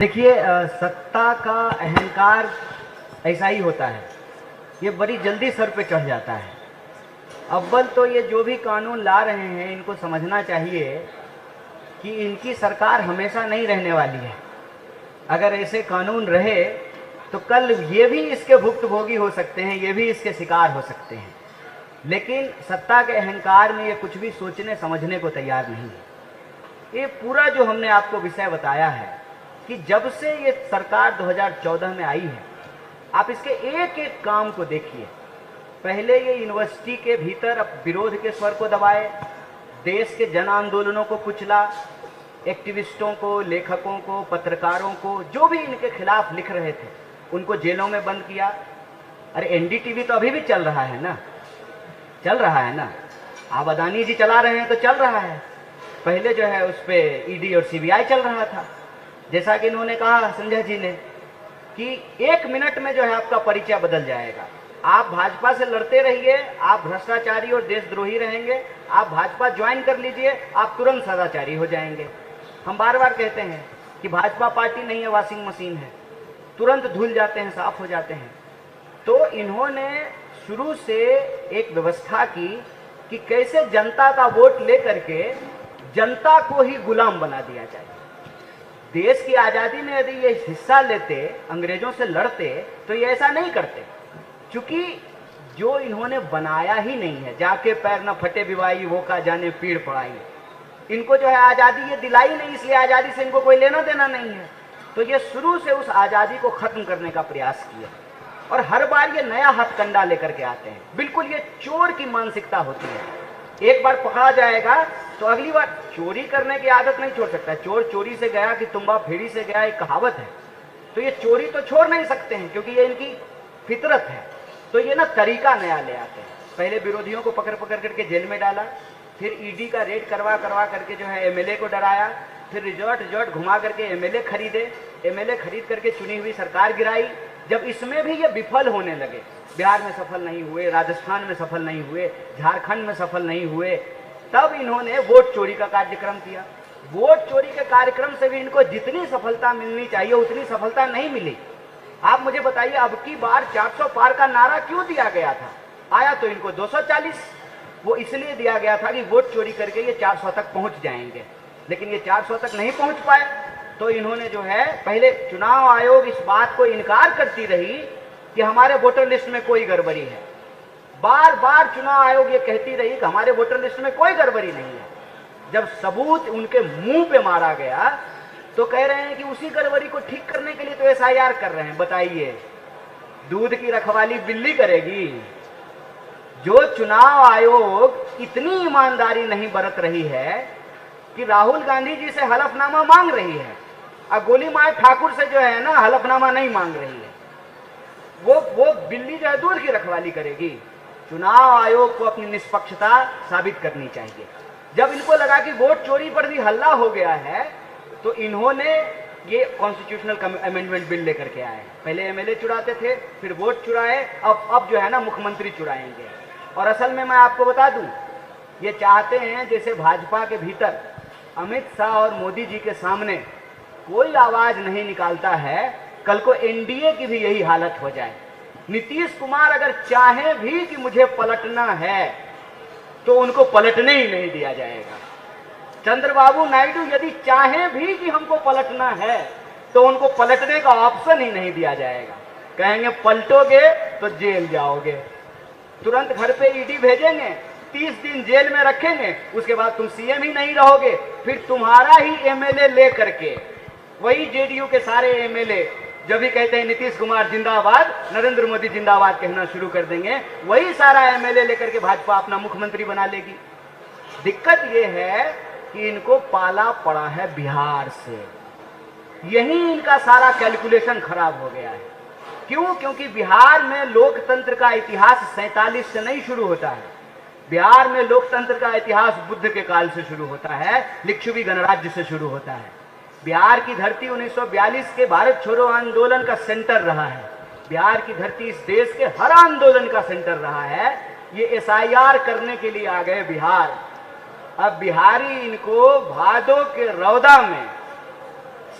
देखिए, सत्ता का अहंकार ऐसा ही होता है। ये बड़ी जल्दी सर पे चढ़ जाता है। अव्वल तो ये जो भी कानून ला रहे हैं इनको समझना चाहिए कि इनकी सरकार हमेशा नहीं रहने वाली है। अगर ऐसे कानून रहे तो कल ये भी इसके भुक्तभोगी हो सकते हैं, ये भी इसके शिकार हो सकते हैं। लेकिन सत्ता के अहंकार में ये कुछ भी सोचने समझने को तैयार नहीं है। ये पूरा जो हमने आपको विषय बताया है कि जब से ये सरकार 2014 में आई है, आप इसके एक एक काम को देखिए। पहले ये यूनिवर्सिटी के भीतर विरोध के स्वर को दबाए, देश के जन आंदोलनों को कुचला, एक्टिविस्टों को, लेखकों को, पत्रकारों को, जो भी इनके खिलाफ लिख रहे थे उनको जेलों में बंद किया। अरे एनडीटीवी तो अभी भी चल रहा है ना, चल रहा है ना। आप अदानी जी चला रहे हैं तो चल रहा है। पहले जो है उस पर ईडी और सीबीआई चल रहा था। जैसा कि इन्होंने कहा संजय जी ने कि 1 मिनट में जो है आपका परिचय बदल जाएगा। आप भाजपा से लड़ते रहिए, आप भ्रष्टाचारी और देशद्रोही रहेंगे। आप भाजपा ज्वाइन कर लीजिए, आप तुरंत सदाचारी हो जाएंगे। हम बार बार कहते हैं कि भाजपा पार्टी नहीं है, वॉशिंग मशीन है, तुरंत धुल जाते हैं, साफ हो जाते हैं। तो इन्होंने शुरू से एक व्यवस्था की कि कैसे जनता का वोट लेकर के जनता को ही गुलाम बना दिया जाए। देश की आज़ादी में यदि ये हिस्सा लेते, अंग्रेजों से लड़ते, तो ये ऐसा नहीं करते। क्योंकि जो इन्होंने बनाया ही नहीं है, जाके पैर न फटे बिवाई वो का जाने पीड़ पड़ाई, इनको जो है आज़ादी ये दिलाई नहीं, इसलिए आज़ादी से इनको कोई लेना देना नहीं है। तो ये शुरू से उस आज़ादी को खत्म करने का प्रयास किया और हर बार ये नया हथकंडा लेकर के आते हैं। बिल्कुल ये चोर की मानसिकता होती है। एक बार पकड़ा जाएगा तो अगली बार चोरी करने की आदत नहीं छोड़ सकता। चोर चोरी से गया कि तुम्बा फेड़ी से गया, एक कहावत है। तो ये चोरी तो छोड़ नहीं सकते हैं क्योंकि ये इनकी फितरत है। तो ये ना तरीका नया ले आते हैं। पहले विरोधियों को पकड़ पकड़ करके जेल में डाला, फिर ईडी का रेड करवा करवा करके जो है एमएलए को डराया, फिर रिजॉर्ट घुमा करके एमएलए खरीदे, एमएलए खरीद करके चुनी हुई सरकार गिराई। जब इसमें भी ये विफल होने लगे, बिहार में सफल नहीं हुए, राजस्थान में सफल नहीं हुए, झारखंड में सफल नहीं हुए, तब इन्होंने वोट चोरी का कार्यक्रम किया। वोट चोरी के कार्यक्रम से भी इनको जितनी सफलता मिलनी चाहिए उतनी सफलता नहीं मिली। आप मुझे बताइए, अब की बार 400 पार का नारा क्यों दिया गया था? आया तो इनको 240। वो इसलिए दिया गया था कि वोट चोरी करके ये 400 तक पहुंच जाएंगे, लेकिन ये 400 तक नहीं पहुंच पाए। तो इन्होंने जो है, पहले चुनाव आयोग इस बात को इनकार करती रही कि हमारे वोटर लिस्ट में कोई गड़बड़ी है। बार बार चुनाव आयोग ये कहती रही कि हमारे वोटर लिस्ट में कोई गड़बड़ी नहीं है। जब सबूत उनके मुंह पे मारा गया तो कह रहे हैं कि उसी गड़बड़ी को ठीक करने के लिए तो एसआईआर कर रहे हैं। बताइए, दूध की रखवाली बिल्ली करेगी? जो चुनाव आयोग इतनी ईमानदारी नहीं बरत रही है कि राहुल गांधी जी से हलफनामा मांग रही है और गोली मार ठाकुर से जो है ना हलफनामा नहीं मांग रही है, वो बिल्ली जो है दूध की रखवाली करेगी? चुनाव आयोग को अपनी निष्पक्षता साबित करनी चाहिए। जब इनको लगा कि वोट चोरी पर भी हल्ला हो गया है तो इन्होंने ये कॉन्स्टिट्यूशनल अमेंडमेंट बिल लेकर के आए। पहले एमएलए चुराते थे, फिर वोट चुराए, अब जो है ना मुख्यमंत्री चुराएंगे। और असल में मैं आपको बता दूं, ये चाहते हैं जैसे भाजपा के भीतर अमित शाह और मोदी जी के सामने कोई आवाज नहीं निकालता है, कल को एनडीए की भी यही हालत हो जाए। नीतीश कुमार अगर चाहे भी कि मुझे पलटना है तो उनको पलटने ही नहीं दिया जाएगा। चंद्रबाबू नायडू यदि चाहे भी कि हमको पलटना है तो उनको पलटने का ऑप्शन ही नहीं दिया जाएगा। कहेंगे पलटोगे तो जेल जाओगे, तुरंत घर पे ईडी भेजेंगे, 30 दिन जेल में रखेंगे, उसके बाद तुम सीएम ही नहीं रहोगे। फिर तुम्हारा ही एमएलए ले करके वही जेडीयू के सारे एमएलए जब भी कहते हैं नीतीश कुमार जिंदाबाद, नरेंद्र मोदी जिंदाबाद कहना शुरू कर देंगे, वही सारा एमएलए लेकर के भाजपा अपना मुख्यमंत्री बना लेगी। दिक्कत यह है कि इनको पाला पड़ा है बिहार से, यही इनका सारा कैलकुलेशन खराब हो गया है। क्यों? क्योंकि बिहार में लोकतंत्र का इतिहास 47 से नहीं शुरू होता है। बिहार में लोकतंत्र का इतिहास बुद्ध के काल से शुरू होता है, लिच्छवी गणराज्य से शुरू होता है। बिहार की धरती 1942 के भारत छोड़ो आंदोलन का सेंटर रहा है। बिहार की धरती इस देश के हर आंदोलन का सेंटर रहा है। ये एसआईआर करने के लिए आ गए बिहार। अब बिहारी इनको भादों के रौदा में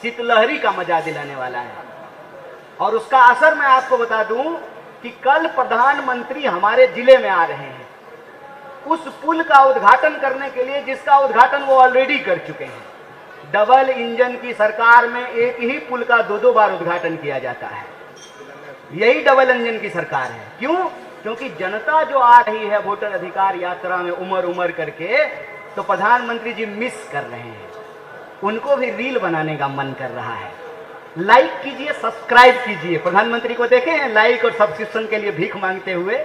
शीतलहरी का मजा दिलाने वाला है। और उसका असर मैं आपको बता दूं कि कल प्रधानमंत्री हमारे जिले में आ रहे हैं उस पुल का उद्घाटन करने के लिए जिसका उद्घाटन वो ऑलरेडी कर चुके हैं। डबल इंजन की सरकार में एक ही पुल का 2-2 बार उद्घाटन किया जाता है। यही डबल इंजन की सरकार है। क्यों? क्योंकि जनता जो आ रही है वोटर अधिकार यात्रा में उमर उमर करके, तो प्रधानमंत्री जी मिस कर रहे हैं। उनको भी रील बनाने का मन कर रहा है। लाइक कीजिए, सब्सक्राइब कीजिए। प्रधानमंत्री को देखे हैं लाइक और सब्सक्रिप्शन के लिए भीख मांगते हुए?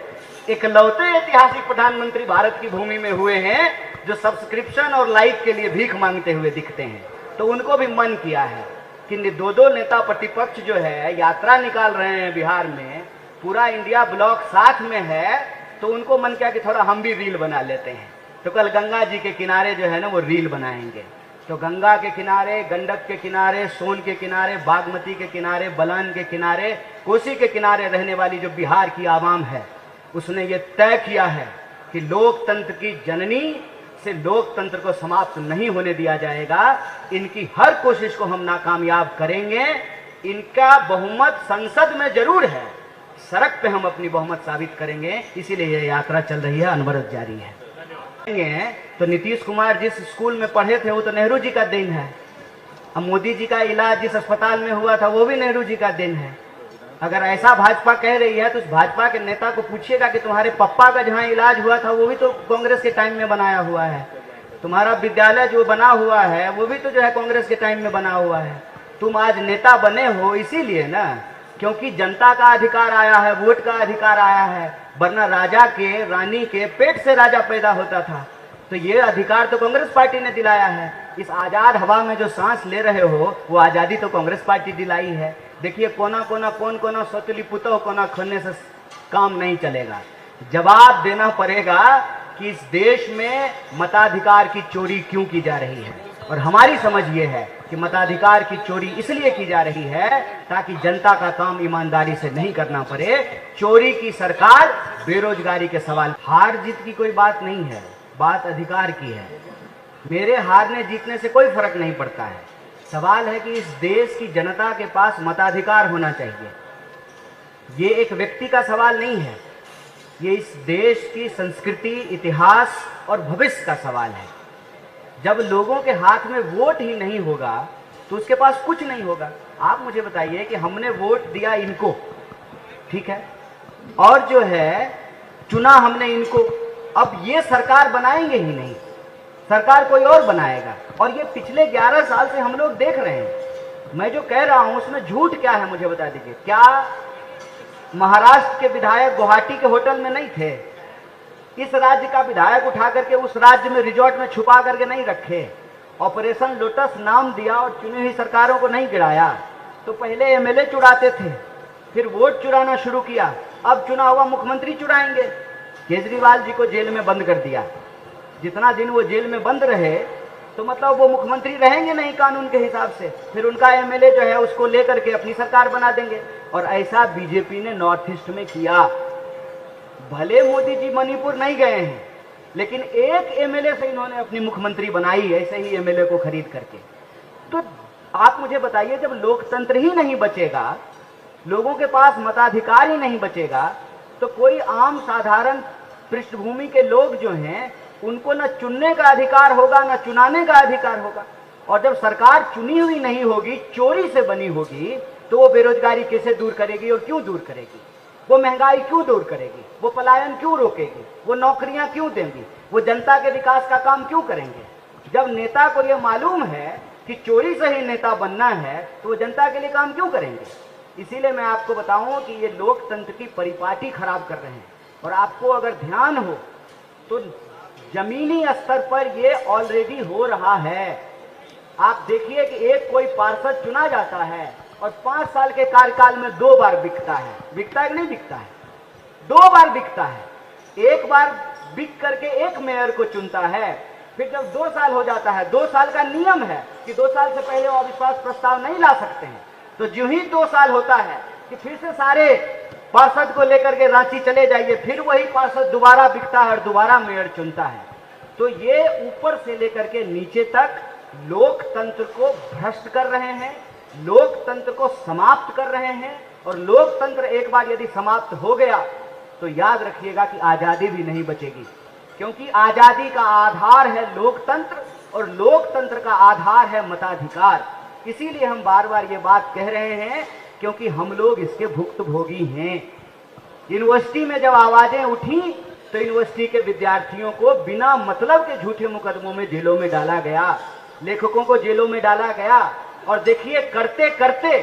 एकलौते ऐतिहासिक प्रधानमंत्री भारत की भूमि में हुए हैं जो सब्सक्रिप्शन और लाइक के लिए भीख मांगते हुए दिखते हैं। तो उनको भी मन किया है कि 2-2 नेता प्रतिपक्ष जो है यात्रा निकाल रहे हैं बिहार में, पूरा इंडिया ब्लॉक साथ में है, तो उनको मन किया कि थोड़ा हम भी रील बना लेते हैं। तो कल गंगा जी के किनारे जो है ना वो रील बनाएंगे। तो गंगा के किनारे, गंडक के किनारे, सोन के किनारे, बागमती के किनारे, बलान के किनारे, कोसी के किनारे रहने वाली जो बिहार की आवाम है उसने ये तय किया है कि लोकतंत्र की जननी से लोकतंत्र को समाप्त नहीं होने दिया जाएगा। इनकी हर कोशिश को हम नाकामयाब करेंगे। इनका बहुमत संसद में जरूर है, सड़क पे हम अपनी बहुमत साबित करेंगे। इसीलिए यह यात्रा चल रही है, अनवरत जारी है। तो नीतीश कुमार जिस स्कूल में पढ़े थे वो तो नेहरू जी का देन है। अब मोदी जी का इलाज जिस अस्पताल में हुआ था वो भी नेहरू जी का देन है। अगर ऐसा भाजपा कह रही है तो उस भाजपा के नेता को पूछिएगा कि तुम्हारे पप्पा का जहाँ इलाज हुआ था वो भी तो कांग्रेस के टाइम में बनाया हुआ है। तुम्हारा विद्यालय जो बना हुआ है वो भी तो जो है कांग्रेस के टाइम में बना हुआ है। तुम आज नेता बने हो इसीलिए ना, क्योंकि जनता का अधिकार आया है, वोट का अधिकार आया है। वरना राजा के, रानी के पेट से राजा पैदा होता था। तो ये अधिकार तो कांग्रेस पार्टी ने दिलाया है। इस आजाद हवा में जो सांस ले रहे हो वो आजादी तो कांग्रेस पार्टी दिलाई है। देखिए कोना कोना कौन कोना सोतली पुतो कोना खोने से काम नहीं चलेगा। जवाब देना पड़ेगा कि इस देश में मताधिकार की चोरी क्यों की जा रही है। और हमारी समझ ये है कि मताधिकार की चोरी इसलिए की जा रही है ताकि जनता का काम ईमानदारी से नहीं करना पड़े। चोरी की सरकार, बेरोजगारी के सवाल। हार जीत की कोई बात नहीं है, बात अधिकार की है। मेरे हारने जीतने से कोई फर्क नहीं पड़ता है। सवाल है कि इस देश की जनता के पास मताधिकार होना चाहिए। ये एक व्यक्ति का सवाल नहीं है, ये इस देश की संस्कृति, इतिहास और भविष्य का सवाल है। जब लोगों के हाथ में वोट ही नहीं होगा तो उसके पास कुछ नहीं होगा। आप मुझे बताइए कि हमने वोट दिया इनको, ठीक है, और जो है चुना हमने इनको, अब ये सरकार बनाएंगे ही नहीं, सरकार कोई और बनाएगा। और ये पिछले 11 साल से हम लोग देख रहे हैं। मैं जो कह रहा हूं उसमें झूठ क्या है मुझे बता दीजिए। क्या महाराष्ट्र के विधायक गुवाहाटी के होटल में नहीं थे? इस राज्य का विधायक उठा करके उस राज्य में रिजॉर्ट में छुपा करके नहीं रखे? ऑपरेशन लोटस नाम दिया और चुनी हुई सरकारों को नहीं गिराया। तो पहले एमएलए चुराते थे, फिर वोट चुराना शुरू किया, अब चुना हुआ मुख्यमंत्री चुराएंगे। केजरीवाल जी को जेल में बंद कर दिया। जितना दिन वो जेल में बंद रहे तो मतलब वो मुख्यमंत्री रहेंगे नहीं कानून के हिसाब से। फिर उनका एमएलए जो है उसको लेकर के अपनी सरकार बना देंगे। और ऐसा बीजेपी ने नॉर्थ ईस्ट में किया। भले मोदी जी मणिपुर नहीं गए हैं, लेकिन एक एमएलए से इन्होंने अपनी मुख्यमंत्री बनाई, ऐसे ही एमएलए को खरीद करके। तो आप मुझे बताइए, जब लोकतंत्र ही नहीं बचेगा, लोगों के पास मताधिकार ही नहीं बचेगा, तो कोई आम साधारण पृष्ठभूमि के लोग जो हैं उनको न चुनने का अधिकार होगा न चुनाने का अधिकार होगा। और जब सरकार चुनी हुई नहीं होगी, चोरी से बनी होगी, तो वो बेरोजगारी कैसे दूर करेगी और क्यों दूर करेगी? वो महंगाई क्यों दूर करेगी? वो पलायन क्यों रोकेगी? वो नौकरियां क्यों देंगी? वो जनता के विकास का काम क्यों करेंगे? जब नेता को ये मालूम है कि चोरी से ही नेता बनना है तो वो जनता के लिए काम क्यों करेंगे? इसीलिए मैं आपको बताऊं कि ये लोकतंत्र की परिपाटी खराब कर रहे हैं। और आपको अगर ध्यान हो तो जमीनी स्तर पर ये ऑलरेडी हो रहा है। आप देखिए कि एक कोई पार्षद चुना जाता है और 5 साल के कार्यकाल में 2 बार बिकता है। बिकता है कि नहीं बिकता है? 2 बार बिकता है। एक बार बिक करके एक मेयर को चुनता है, फिर जब 2 साल हो जाता है, 2 साल का नियम है कि 2 साल से पहले वो अविश्वास प्रस्ताव नहीं ला सकते हैं। तो जो ही 2 साल होता है कि फिर से सारे पार्षद को लेकर के रांची चले जाइए, फिर वही पार्षद दोबारा बिकता है और दोबारा मेयर चुनता है। तो ये ऊपर से लेकर के नीचे तक लोकतंत्र को भ्रष्ट कर रहे हैं। लोकतंत्र को समाप्त कर रहे हैं। और लोकतंत्र एक बार यदि समाप्त हो गया तो याद रखिएगा कि आजादी भी नहीं बचेगी, क्योंकि आजादी का आधार है लोकतंत्र और लोकतंत्र का आधार है मताधिकार। इसीलिए हम बार बार ये बात कह रहे हैं, क्योंकि हम लोग इसके भुक्तभोगी हैं। यूनिवर्सिटी में जब आवाजें उठी तो यूनिवर्सिटी के विद्यार्थियों को बिना मतलब के झूठे मुकदमों में जेलों में डाला गया, लेखकों को जेलों में डाला गया। और देखिए, करते करते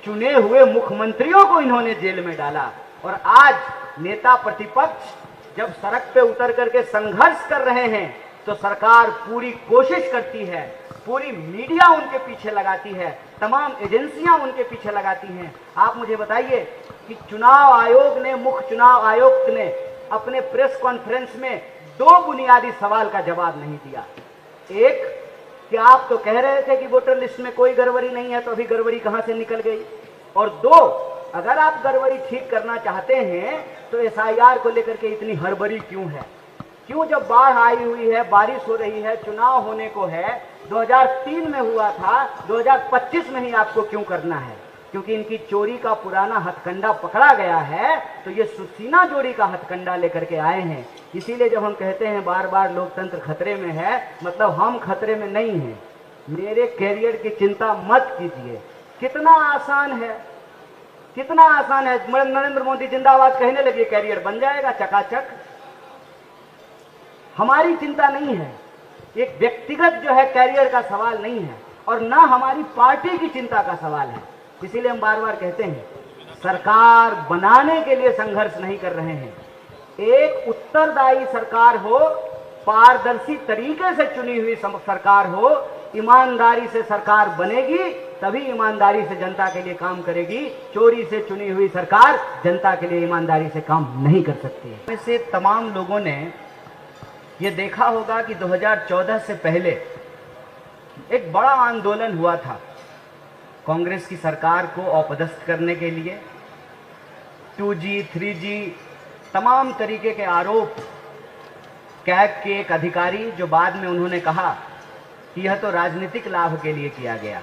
चुने हुए मुख्यमंत्रियों को इन्होंने जेल में डाला। और आज नेता प्रतिपक्ष जब सड़क पे उतर करके संघर्ष कर रहे हैं तो सरकार पूरी कोशिश करती है, पूरी मीडिया उनके पीछे लगाती है, तमाम एजेंसियां उनके पीछे लगाती हैं। आप मुझे बताइए कि चुनाव आयोग ने, मुख्य चुनाव आयुक्त ने अपने प्रेस कॉन्फ्रेंस में 2 बुनियादी सवाल का जवाब नहीं दिया। एक, कि आप तो कह रहे थे कि वोटर लिस्ट में कोई गड़बड़ी नहीं है, तो अभी गड़बड़ी कहां से निकल गई। और 2, अगर आप गड़बड़ी ठीक करना चाहते हैं तो एसआईआर को लेकर के इतनी हड़बड़ी क्यों है? क्यों, जब बाढ़ आई हुई है, बारिश हो रही है, चुनाव होने को है, 2003 में हुआ था, 2025 में ही आपको क्यों करना है? क्योंकि इनकी चोरी का पुराना हथकंडा पकड़ा गया है, तो ये सुसीना जोड़ी का हथकंडा लेकर के आए हैं। इसीलिए जब हम कहते हैं बार बार लोकतंत्र खतरे में है, मतलब हम खतरे में नहीं हैं। मेरे कैरियर की चिंता मत कीजिए। कितना आसान है, कितना आसान है। नरेंद्र मोदी जिंदाबाद कहने लगे, कैरियर बन जाएगा चकाचक। हमारी चिंता नहीं है, एक व्यक्तिगत जो है कैरियर का सवाल नहीं है, और ना हमारी पार्टी की चिंता का सवाल है। इसीलिए हम बार बार कहते हैं, सरकार बनाने के लिए संघर्ष नहीं कर रहे हैं। एक उत्तरदायी सरकार हो, पारदर्शी तरीके से चुनी हुई सरकार हो, ईमानदारी से सरकार बनेगी, तभी ईमानदारी से जनता के लिए काम करेगी। चोरी से चुनी हुई सरकार जनता के लिए ईमानदारी से काम नहीं कर सकती है। वैसे तमाम लोगों ने ये देखा होगा कि 2014 से पहले एक बड़ा आंदोलन हुआ था कांग्रेस की सरकार को अपदस्थ करने के लिए। 2G, 3G, तमाम तरीके के आरोप। कैग के एक अधिकारी, जो बाद में उन्होंने कहा कि यह तो राजनीतिक लाभ के लिए किया गया,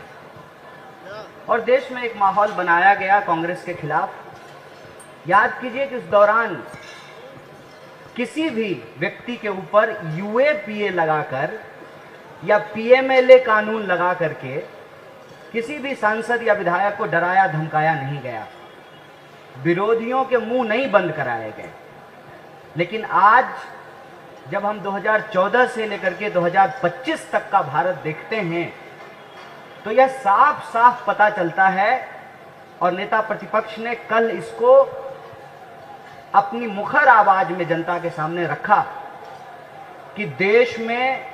और देश में एक माहौल बनाया गया कांग्रेस के खिलाफ। याद कीजिए कि उस दौरान किसी भी व्यक्ति के ऊपर UAPA लगाकर या PMLA कानून लगा करके किसी भी सांसद या विधायक को डराया धमकाया नहीं गया, विरोधियों के मुंह नहीं बंद कराए गए। लेकिन आज जब हम 2014 से लेकर के 2025 तक का भारत देखते हैं तो यह साफ साफ पता चलता है, और नेता प्रतिपक्ष ने कल इसको अपनी मुखर आवाज में जनता के सामने रखा कि देश में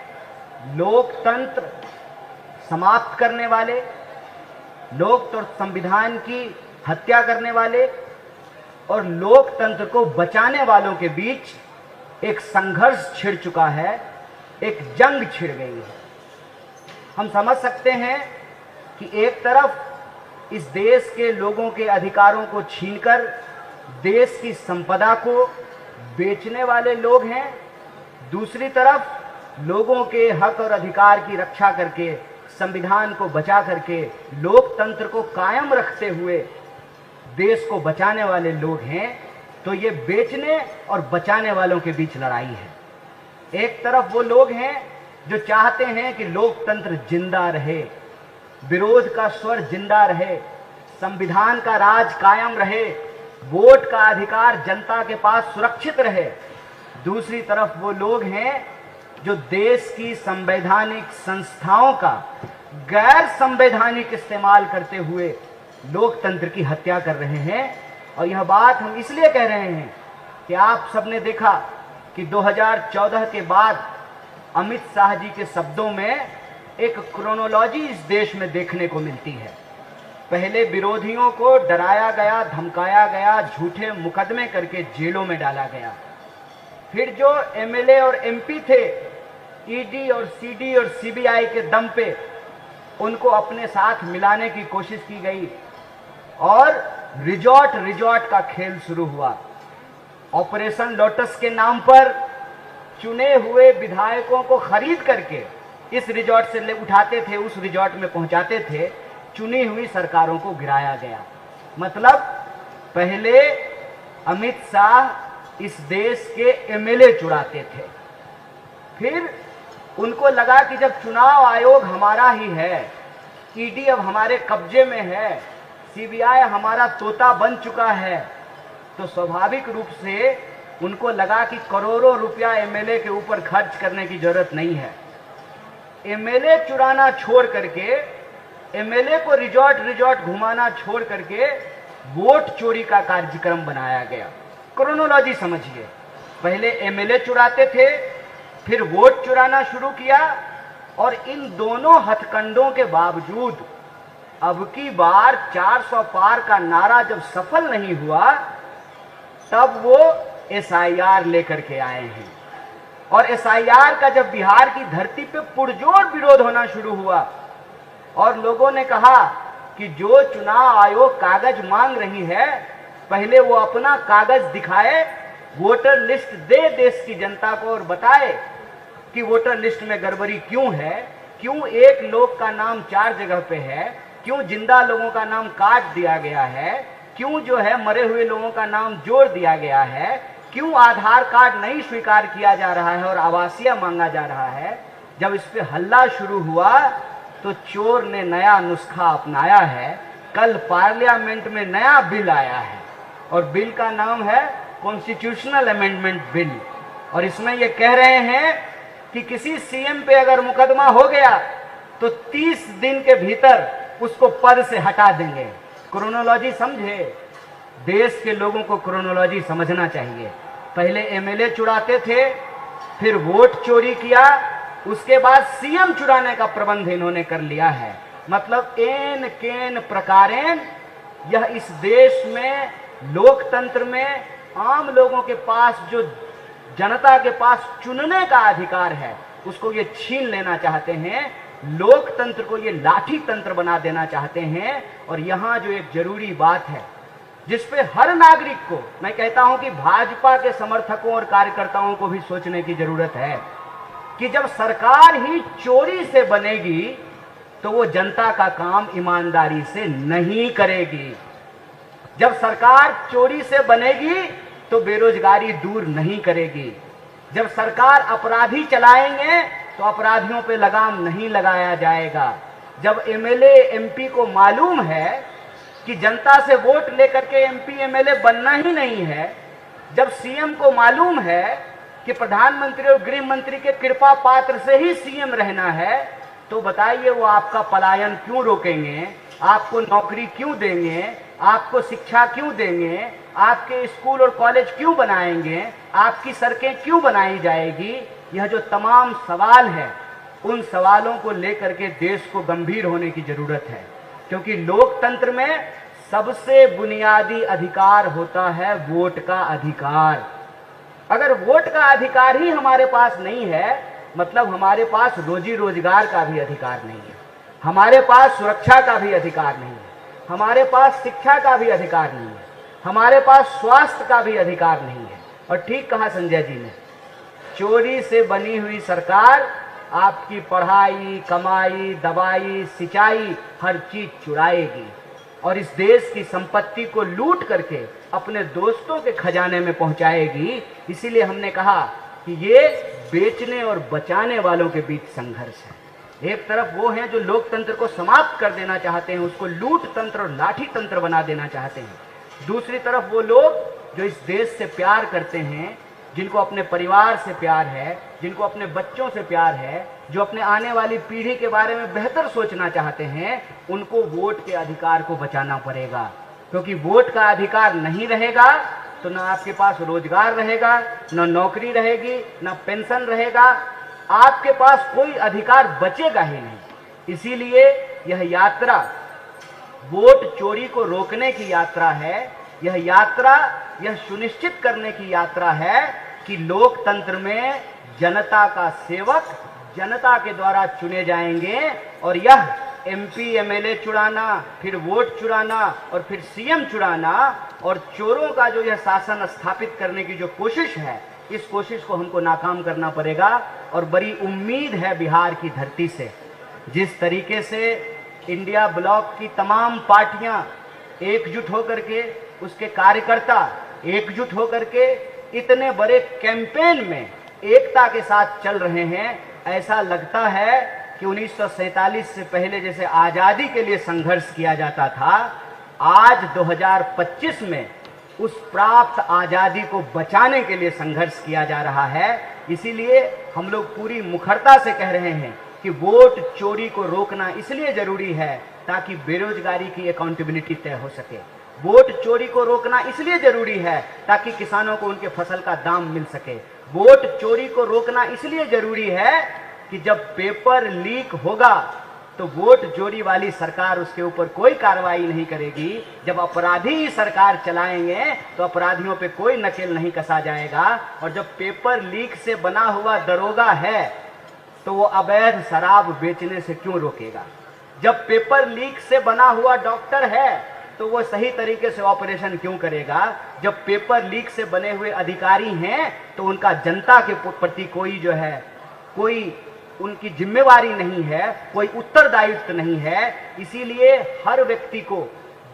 लोकतंत्र समाप्त करने वाले, लोकतंत्र संविधान की हत्या करने वाले और लोकतंत्र को बचाने वालों के बीच एक संघर्ष छिड़ चुका है, एक जंग छिड़ गई है। हम समझ सकते हैं कि एक तरफ इस देश के लोगों के अधिकारों को छीनकर देश की संपदा को बेचने वाले लोग हैं, दूसरी तरफ लोगों के हक और अधिकार की रक्षा करके, संविधान को बचा करके, लोकतंत्र को कायम रखते हुए देश को बचाने वाले लोग हैं। तो ये बेचने और बचाने वालों के बीच लड़ाई है। एक तरफ वो लोग हैं जो चाहते हैं कि लोकतंत्र जिंदा रहे, विरोध का स्वर जिंदा रहे, संविधान का राज कायम रहे, वोट का अधिकार जनता के पास सुरक्षित रहे। दूसरी तरफ वो लोग हैं जो देश की संवैधानिक संस्थाओं का गैर संवैधानिक इस्तेमाल करते हुए लोकतंत्र की हत्या कर रहे हैं। और यह बात हम इसलिए कह रहे हैं कि आप सबने देखा कि 2014 के बाद अमित शाह जी के शब्दों में एक क्रोनोलॉजी इस देश में देखने को मिलती है। पहले विरोधियों को डराया गया, धमकाया गया, झूठे मुकदमे करके जेलों में डाला गया। फिर जो MLA और MP थे, ED और CD और CBI के दम पे उनको अपने साथ मिलाने की कोशिश की गई और रिजॉर्ट का खेल शुरू हुआ। ऑपरेशन लोटस के नाम पर चुने हुए विधायकों को खरीद करके इस रिजॉर्ट से उठाते थे, उस रिजॉर्ट में पहुंचाते थे। चुनी हुई सरकारों को गिराया गया। मतलब पहले अमित शाह इस देश के एमएलए चुराते थे, फिर उनको लगा कि जब चुनाव आयोग हमारा ही है, ईडी अब हमारे कब्जे में है, सीबीआई हमारा तोता बन चुका है, तो स्वाभाविक रूप से उनको लगा कि करोड़ों रुपया एमएलए के ऊपर खर्च करने की जरूरत नहीं है। एमएलए चुराना छोड़ करके, एमएलए को रिजॉर्ट घुमाना छोड़ करके वोट चोरी का कार्यक्रम बनाया गया। क्रोनोलॉजी समझिए, पहले एमएलए चुराते थे, फिर वोट चुराना शुरू किया, और इन दोनों हथकंडों के बावजूद अब की बार 400 पार का नारा जब सफल नहीं हुआ, तब वो एसआईआर लेकर के आए हैं। और एसआईआर का जब बिहार की धरती पे पुरजोर विरोध होना शुरू हुआ और लोगों ने कहा कि जो चुनाव आयोग कागज मांग रही है, पहले वो अपना कागज दिखाए, वोटर लिस्ट दे देश की जनता को और बताए कि वोटर लिस्ट में गड़बड़ी क्यों है, क्यों एक लोग का नाम 4 जगह पे है, क्यों जिंदा लोगों का नाम काट दिया गया है, क्यों जो है मरे हुए लोगों का नाम जोड़ दिया गया है, क्यों आधार कार्ड नहीं स्वीकार किया जा रहा है और आवासीय मांगा जा रहा है। जब इस पे हल्ला शुरू हुआ तो चोर ने नया नुस्खा अपनाया है। कल पार्लियामेंट में नया बिल आया है और बिल का नाम है कॉन्स्टिट्यूशनल अमेंडमेंट बिल, और इसमें ये कह रहे हैं कि किसी सीएम पे अगर मुकदमा हो गया तो 30 दिन के भीतर उसको पद से हटा देंगे। क्रोनोलॉजी समझे, देश के लोगों को क्रोनोलॉजी समझना चाहिए। पहले एमएलए चुराते थे, फिर वोट चोरी किया, उसके बाद सीएम चुराने का प्रबंध इन्होंने कर लिया है। मतलब एन केन प्रकारेण यह इस देश में लोकतंत्र में आम लोगों के पास जो जनता के पास चुनने का अधिकार है उसको ये छीन लेना चाहते हैं। लोकतंत्र को ये लाठी तंत्र बना देना चाहते हैं। और यहाँ जो एक जरूरी बात है जिस पे हर नागरिक को, मैं कहता हूं कि भाजपा के समर्थकों और कार्यकर्ताओं को भी सोचने की जरूरत है कि जब सरकार ही चोरी से बनेगी तो वो जनता का काम ईमानदारी से नहीं करेगी। जब सरकार चोरी से बनेगी तो बेरोजगारी दूर नहीं करेगी। जब सरकार अपराधी चलाएंगे तो अपराधियों पे लगाम नहीं लगाया जाएगा। जब एमएलए एमपी को मालूम है कि जनता से वोट लेकर के एमपी एमएलए बनना ही नहीं है, जब सीएम को मालूम है कि प्रधानमंत्री और गृह मंत्री के कृपा पात्र से ही सीएम रहना है, तो बताइए वो आपका पलायन क्यों रोकेंगे, आपको नौकरी क्यों देंगे, आपको शिक्षा क्यों देंगे, आपके स्कूल और कॉलेज क्यों बनाएंगे, आपकी सड़कें क्यों बनाई जाएगी। यह जो तमाम सवाल है, उन सवालों को लेकर के देश को गंभीर होने की जरूरत है, क्योंकि लोकतंत्र में सबसे बुनियादी अधिकार होता है वोट का अधिकार। अगर वोट का अधिकार ही हमारे पास नहीं है, मतलब हमारे पास रोजी रोजगार का भी अधिकार नहीं है, हमारे पास सुरक्षा का भी अधिकार नहीं है, हमारे पास शिक्षा का भी अधिकार नहीं है, हमारे पास स्वास्थ्य का भी अधिकार नहीं है। और ठीक कहा संजय जी ने, चोरी से बनी हुई सरकार आपकी पढ़ाई, कमाई, दवाई, सिंचाई हर चीज चुराएगी और इस देश की संपत्ति को लूट करके अपने दोस्तों के खजाने में पहुंचाएगी। इसीलिए हमने कहा कि ये बेचने और बचाने वालों के बीच संघर्ष है। एक तरफ वो हैं जो लोकतंत्र को समाप्त कर देना चाहते हैं, उसको लूट तंत्र और लाठी तंत्र बना देना चाहते हैं। दूसरी तरफ वो लोग जो इस देश से प्यार करते हैं, जिनको अपने परिवार से प्यार है, जिनको अपने बच्चों से प्यार है, जो अपने आने वाली पीढ़ी के बारे में बेहतर सोचना चाहते हैं, उनको वोट के अधिकार को बचाना पड़ेगा। क्योंकि वोट का अधिकार नहीं रहेगा तो ना आपके पास रोजगार रहेगा, ना नौकरी रहेगी, ना पेंशन रहेगा, आपके पास कोई अधिकार बचेगा ही नहीं। इसीलिए यह यात्रा वोट चोरी को रोकने की यात्रा है। यह यात्रा यह सुनिश्चित करने की यात्रा है कि लोकतंत्र में जनता का सेवक जनता के द्वारा चुने जाएंगे और यह एमपी एमएलए चुराना, फिर वोट चुराना और फिर सीएम चुराना और चोरों का जो यह शासन स्थापित करने की जो कोशिश है, इस कोशिश को हमको नाकाम करना पड़ेगा। और बड़ी उम्मीद है बिहार की धरती से, जिस तरीके से इंडिया ब्लॉक की तमाम पार्टियां एकजुट होकर के, उसके कार्यकर्ता एकजुट होकर के इतने बड़े कैंपेन में एकता के साथ चल रहे हैं। ऐसा लगता है कि 1947 से पहले जैसे आज़ादी के लिए संघर्ष किया जाता था, आज 2025 में उस प्राप्त आज़ादी को बचाने के लिए संघर्ष किया जा रहा है। इसीलिए हम लोग पूरी मुखरता से कह रहे हैं कि वोट चोरी को रोकना इसलिए जरूरी है ताकि बेरोजगारी की अकाउंटेबिलिटी तय हो सके। वोट चोरी को रोकना इसलिए जरूरी है ताकि किसानों को उनके फसल का दाम मिल सके। वोट चोरी को रोकना इसलिए जरूरी है कि जब पेपर लीक होगा तो वोट चोरी वाली सरकार उसके ऊपर कोई कार्रवाई नहीं करेगी। जब अपराधी ही सरकार चलाएंगे तो अपराधियों पे कोई नकेल नहीं कसा जाएगा। और जब पेपर लीक से बना हुआ दरोगा है तो वो अवैध शराब बेचने से क्यों रोकेगा? जब पेपर लीक से बना हुआ डॉक्टर है तो वो सही तरीके से ऑपरेशन क्यों करेगा? जब पेपर लीक से बने हुए अधिकारी हैं तो उनका जनता के प्रति कोई जो है, कोई उनकी जिम्मेवारी नहीं है, कोई उत्तरदायित्व नहीं है। इसीलिए हर व्यक्ति को,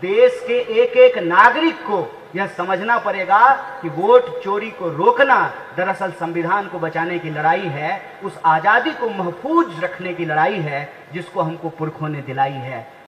देश के एक एक नागरिक को यह समझना पड़ेगा कि वोट चोरी को रोकना दरअसल संविधान को बचाने की लड़ाई है, उस आज़ादी को महफूज रखने की लड़ाई है जिसको हमको पुरखों ने दिलाई है।